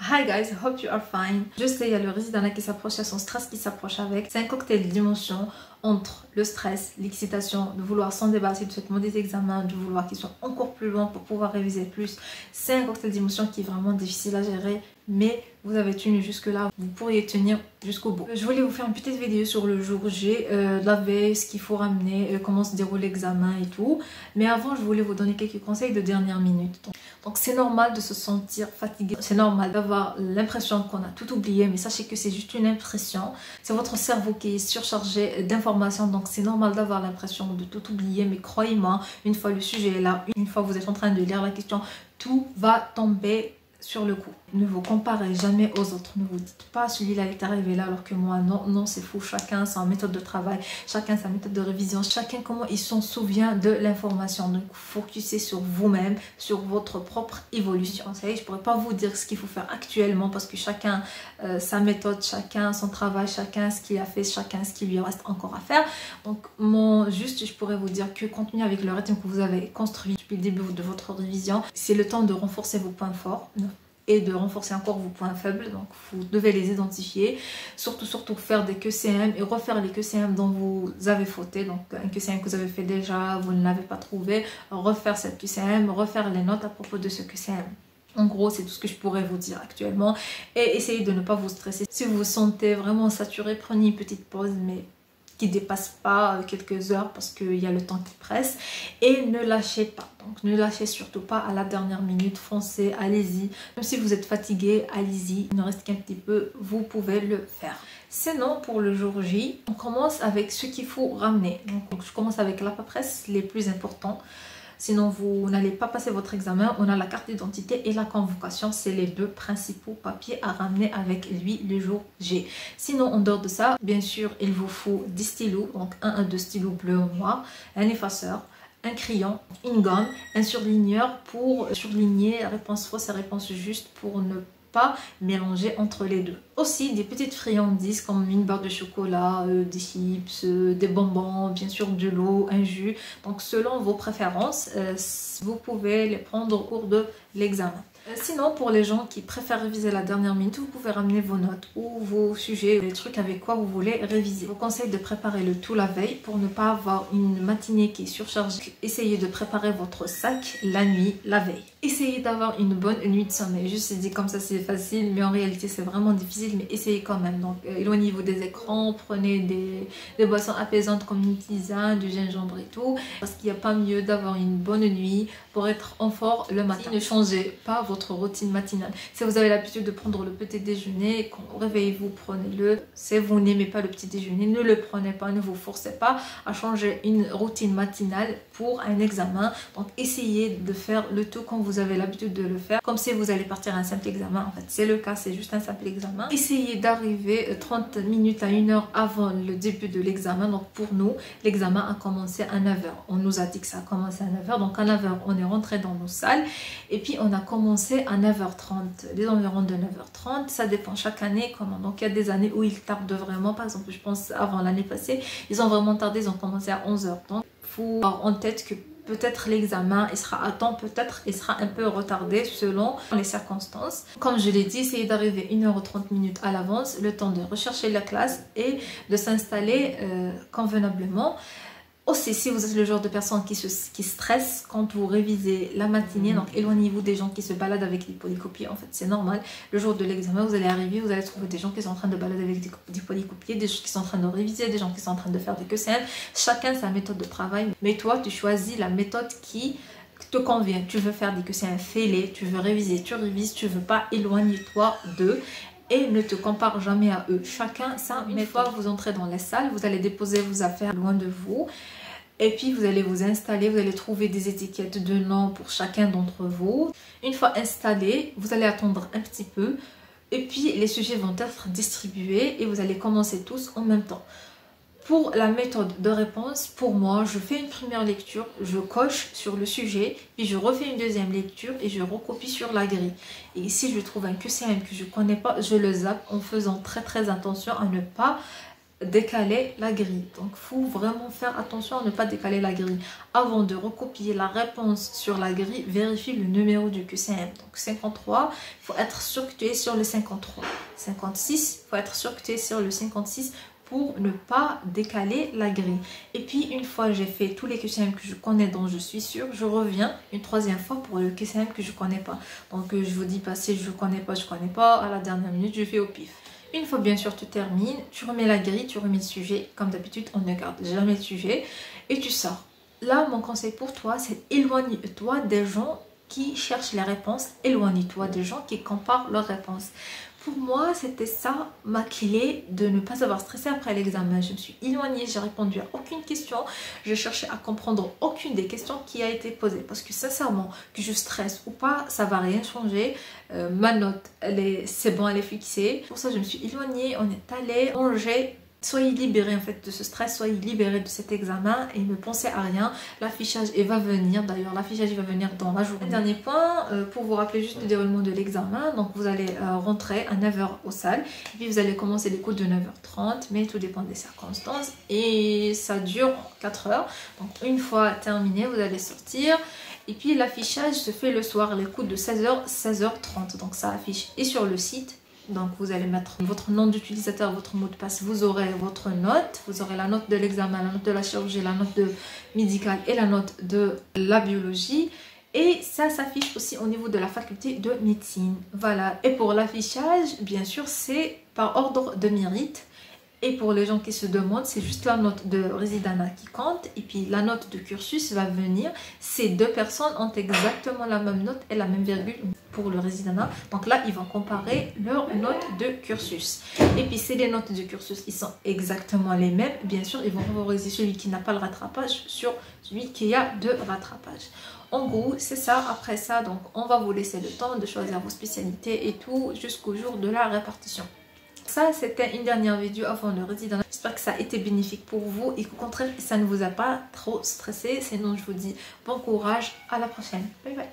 Hi guys, hope you are fine. Je sais, il y a le résident qui s'approche, il y a son stress qui s'approche avec. C'est un cocktail d'émotions entre le stress, l'excitation, de vouloir s'en débarrasser de ce maudit examen, de vouloir qu'ils soient encore plus loin pour pouvoir réviser plus. C'est un cocktail d'émotions qui est vraiment difficile à gérer, mais vous avez tenu jusque là, vous pourriez tenir jusqu'au bout. Je voulais vous faire une petite vidéo sur le jour J, la veille, ce qu'il faut ramener, comment se déroule l'examen et tout. Mais avant, je voulais vous donner quelques conseils de dernière minute. Donc c'est normal de se sentir fatigué, c'est normal d'avoir l'impression qu'on a tout oublié, mais sachez que c'est juste une impression. C'est votre cerveau qui est surchargé d'informations, donc c'est normal d'avoir l'impression de tout oublier, mais croyez-moi, une fois le sujet est là, une fois vous êtes en train de lire la question, tout va tomber sur le coup. Ne vous comparez jamais aux autres. Ne vous dites pas celui-là est arrivé là alors que moi non. Non, c'est fou. Chacun sa méthode de travail, chacun sa méthode de révision, chacun comment il s'en souvient de l'information. Donc focussez sur vous-même, sur votre propre évolution. Vous savez, je pourrais pas vous dire ce qu'il faut faire actuellement parce que chacun sa méthode, chacun son travail, chacun ce qu'il a fait, chacun ce qui lui reste encore à faire. Donc juste je pourrais vous dire que continuez avec le rythme que vous avez construit depuis le début de votre révision. C'est le temps de renforcer vos points forts et de renforcer encore vos points faibles, donc vous devez les identifier, surtout faire des QCM et refaire les QCM dont vous avez fauté, donc un QCM que vous avez fait déjà, vous ne l'avez pas trouvé, refaire cette QCM, refaire les notes à propos de ce QCM. En gros, c'est tout ce que je pourrais vous dire actuellement et essayez de ne pas vous stresser. Si vous vous sentez vraiment saturé, prenez une petite pause, mais qui ne dépasse pas quelques heures parce qu'il y a le temps qui presse, et ne lâchez pas. Donc ne lâchez surtout pas à la dernière minute, foncez, allez-y. Même si vous êtes fatigué, allez-y, il ne reste qu'un petit peu, vous pouvez le faire. Sinon, pour le jour J, on commence avec ce qu'il faut ramener. Donc je commence avec la paperasse les plus importants. Sinon, vous n'allez pas passer votre examen. On a la carte d'identité et la convocation. C'est les deux principaux papiers à ramener avec lui le jour J. Sinon, en dehors de ça, bien sûr, il vous faut des stylos. Donc, un 2 stylos bleu ou noir, un effaceur, un crayon, une gomme, un surligneur pour surligner la réponse fausse et la réponse juste pour ne pas mélanger entre les deux. Aussi des petites friandises comme une barre de chocolat, des chips, des bonbons, bien sûr de l'eau, un jus. Donc selon vos préférences, vous pouvez les prendre au cours de l'examen. Sinon, pour les gens qui préfèrent réviser la dernière minute, vous pouvez ramener vos notes ou vos sujets, les trucs avec quoi vous voulez réviser. Je vous conseille de préparer le tout la veille pour ne pas avoir une matinée qui est surchargée. Essayez de préparer votre sac la nuit, la veille. Essayez d'avoir une bonne nuit de sommeil. Juste dit comme ça c'est facile, mais en réalité c'est vraiment difficile, mais essayez quand même. Donc éloignez-vous des écrans, prenez des boissons apaisantes comme une tisane, du gingembre et tout, parce qu'il n'y a pas mieux d'avoir une bonne nuit pour être en forme le matin. Ne changez pas votre routine matinale. Si vous avez l'habitude de prendre le petit déjeuner, quand réveillez-vous, prenez-le. Si vous n'aimez pas le petit déjeuner, ne le prenez pas, ne vous forcez pas à changer une routine matinale pour un examen. Donc essayez de faire le tout quand vous avez l'habitude de le faire, comme si vous allez partir à un simple examen. En fait c'est le cas, c'est juste un simple examen. Essayez d'arriver 30 minutes à 1 heure avant le début de l'examen. Donc pour nous, l'examen a commencé à 9 h. On nous a dit que ça a commencé à 9 h, donc à 9 h on est rentré dans nos salles et puis on a commencé à 9 h 30, les environs de 9 h 30. Ça dépend chaque année comment. Donc il y a des années où ils tardent vraiment. Par exemple, je pense avant l'année passée, ils ont vraiment tardé, ils ont commencé à 11 h. Donc il faut avoir en tête que peut-être l'examen il sera à temps, peut-être il sera un peu retardé selon les circonstances. Comme je l'ai dit, essayez d'arriver 1 h 30 à l'avance, le temps de rechercher la classe et de s'installer convenablement. Aussi, si vous êtes le genre de personne qui stresse quand vous révisez la matinée, donc éloignez-vous des gens qui se baladent avec des polycopiés. En fait, c'est normal. Le jour de l'examen, vous allez arriver, vous allez trouver des gens qui sont en train de balader avec des polycopiés, des gens qui sont en train de réviser, des gens qui sont en train de faire des QCM. Chacun sa méthode de travail. Mais toi, tu choisis la méthode qui te convient. Tu veux faire des QCM, fais-les. Tu veux réviser, tu révises. Tu veux pas, éloigne-toi d'eux. Et ne te compare jamais à eux. Chacun ça. Une fois vous entrez dans la salle, vous allez déposer vos affaires loin de vous. Et puis vous allez vous installer, vous allez trouver des étiquettes de noms pour chacun d'entre vous. Une fois installé, vous allez attendre un petit peu. Et puis les sujets vont être distribués et vous allez commencer tous en même temps. Pour la méthode de réponse, pour moi, je fais une première lecture, je coche sur le sujet, puis je refais une deuxième lecture et je recopie sur la grille. Et si je trouve un QCM que je ne connais pas, je le zappe en faisant très attention à ne pas décaler la grille. Donc, il faut vraiment faire attention à ne pas décaler la grille. Avant de recopier la réponse sur la grille, vérifie le numéro du QCM. Donc, 53, il faut être sûr que tu es sur le 53. 56, il faut être sûr que tu es sur le 56 pour ne pas décaler la grille. Et puis, une fois j'ai fait tous les QCM que je connais, dont je suis sûre, je reviens une troisième fois pour le QCM que je connais pas. Donc, je vous dis pas si je connais pas, à la dernière minute, je fais au pif. Une fois bien sûr tu termines, tu remets la grille, tu remets le sujet. Comme d'habitude, on ne garde jamais le sujet et tu sors. Là, mon conseil pour toi, c'est éloigne-toi des gens qui cherchent les réponses. Éloigne-toi des gens qui comparent leurs réponses. Pour moi, c'était ça ma clé de ne pas avoir stressé après l'examen. Je me suis éloignée, j'ai répondu à aucune question. Je cherchais à comprendre aucune des questions qui a été posée. Parce que sincèrement, que je stresse ou pas, ça va rien changer. Ma note, c'est bon, elle est fixée. Pour ça, je me suis éloignée, on est allé manger. Soyez libérés en fait de ce stress, soyez libérés de cet examen et ne pensez à rien. L'affichage va venir, d'ailleurs l'affichage va venir dans la journée. Dernier point, pour vous rappeler juste le déroulement de l'examen, donc vous allez rentrer à 9 h au salle et puis vous allez commencer les cours de 9 h 30, mais tout dépend des circonstances et ça dure 4 heures. Donc une fois terminé, vous allez sortir. Et puis l'affichage se fait le soir, les cours de 16 h à 16 h 30, donc ça affiche et sur le site. Donc vous allez mettre votre nom d'utilisateur, votre mot de passe, vous aurez votre note, vous aurez la note de l'examen, la note de la chirurgie, la note de médicale et la note de la biologie. Et ça s'affiche aussi au niveau de la faculté de médecine. Voilà, et pour l'affichage, bien sûr, c'est par ordre de mérite. Et pour les gens qui se demandent, c'est juste la note de résidana qui compte. Et puis la note de cursus va venir. Ces deux personnes ont exactement la même note et la même virgule pour le résidana. Donc là, ils vont comparer leurs notes de cursus. Et puis c'est les notes de cursus qui sont exactement les mêmes. Bien sûr, ils vont favoriser celui qui n'a pas le rattrapage sur celui qui a de rattrapage. En gros, c'est ça. Après ça, donc on va vous laisser le temps de choisir vos spécialités et tout jusqu'au jour de la répartition. Ça, c'était une dernière vidéo avant le résident. J'espère que ça a été bénéfique pour vous et qu'au contraire, ça ne vous a pas trop stressé. Sinon, je vous dis bon courage. À la prochaine. Bye bye.